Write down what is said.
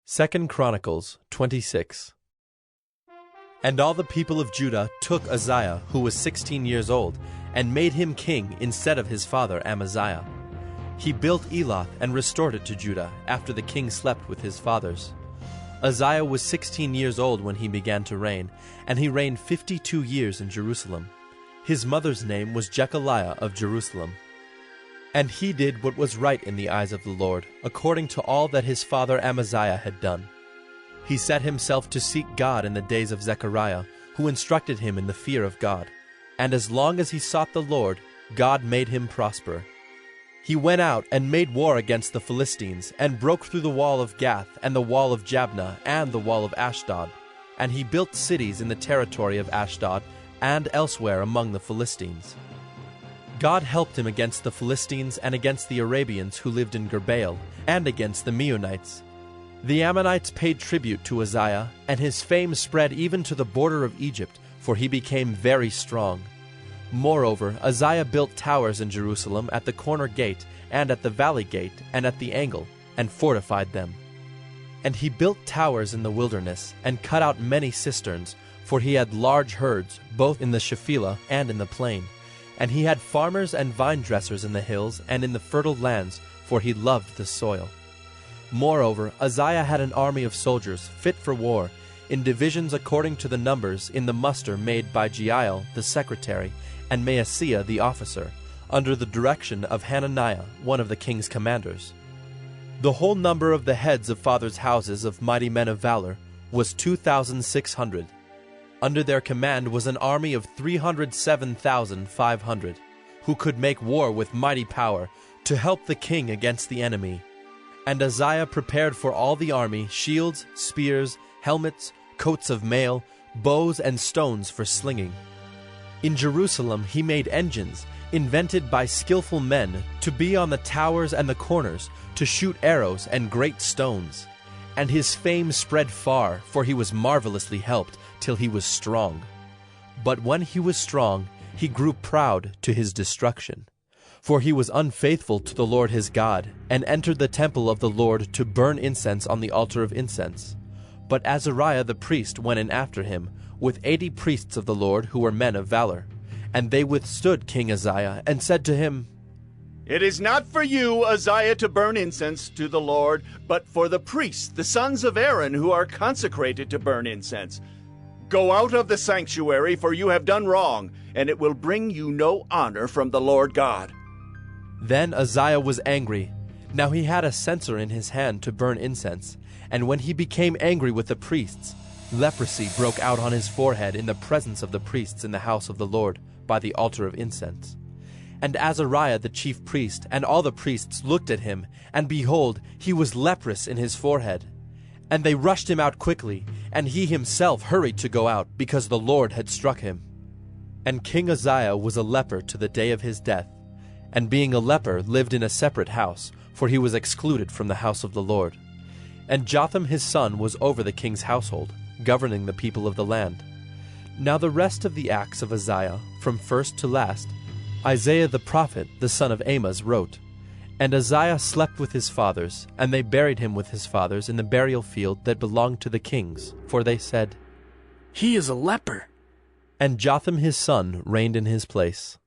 2 Chronicles 26. And all the people of Judah took Uzziah, who was 16 years old, and made him king instead of his father Amaziah. He built Eloth and restored it to Judah after the king slept with his fathers. Uzziah was 16 years old when he began to reign, and he reigned 52 years in Jerusalem. His mother's name was Jechaliah of Jerusalem. And he did what was right in the eyes of the Lord, according to all that his father Amaziah had done. He set himself to seek God in the days of Zechariah, who instructed him in the fear of God. And as long as he sought the Lord, God made him prosper. He went out and made war against the Philistines, and broke through the wall of Gath, and the wall of Jabneh, and the wall of Ashdod. And he built cities in the territory of Ashdod, and elsewhere among the Philistines. God helped him against the Philistines and against the Arabians who lived in Gerbaal, and against the Meunites. The Ammonites paid tribute to Uzziah, and his fame spread even to the border of Egypt, for he became very strong. Moreover, Uzziah built towers in Jerusalem at the corner gate, and at the valley gate, and at the angle, and fortified them. And he built towers in the wilderness, and cut out many cisterns, for he had large herds, both in the Shephelah and in the plain. And he had farmers and vine dressers in the hills and in the fertile lands, for he loved the soil. Moreover, Uzziah had an army of soldiers, fit for war, in divisions according to the numbers in the muster made by Jeiel the secretary, and Maaseiah the officer, under the direction of Hananiah, one of the king's commanders. The whole number of the heads of fathers' houses of mighty men of valor was 2,600. Under their command was an army of 307,500, who could make war with mighty power, to help the king against the enemy. And Uzziah prepared for all the army shields, spears, helmets, coats of mail, bows and stones for slinging. In Jerusalem he made engines, invented by skillful men, to be on the towers and the corners, to shoot arrows and great stones. And his fame spread far, for he was marvelously helped, till he was strong. But when he was strong, he grew proud to his destruction. For he was unfaithful to the Lord his God, and entered the temple of the Lord to burn incense on the altar of incense. But Azariah the priest went in after him, with 80 priests of the Lord who were men of valor. And they withstood King Uzziah, and said to him, "It is not for you, Uzziah, to burn incense to the Lord, but for the priests, the sons of Aaron, who are consecrated to burn incense. Go out of the sanctuary, for you have done wrong, and it will bring you no honor from the Lord God." Then Uzziah was angry. Now he had a censer in his hand to burn incense, and when he became angry with the priests, leprosy broke out on his forehead in the presence of the priests in the house of the Lord, by the altar of incense. And Azariah the chief priest and all the priests looked at him, and behold, he was leprous in his forehead. And they rushed him out quickly, and he himself hurried to go out, because the Lord had struck him. And King Uzziah was a leper to the day of his death, and being a leper lived in a separate house, for he was excluded from the house of the Lord. And Jotham his son was over the king's household, governing the people of the land. Now the rest of the acts of Uzziah, from first to last, Isaiah the prophet, the son of Amoz, wrote. And Uzziah slept with his fathers, and they buried him with his fathers in the burial field that belonged to the kings, for they said, "He is a leper." And Jotham his son reigned in his place.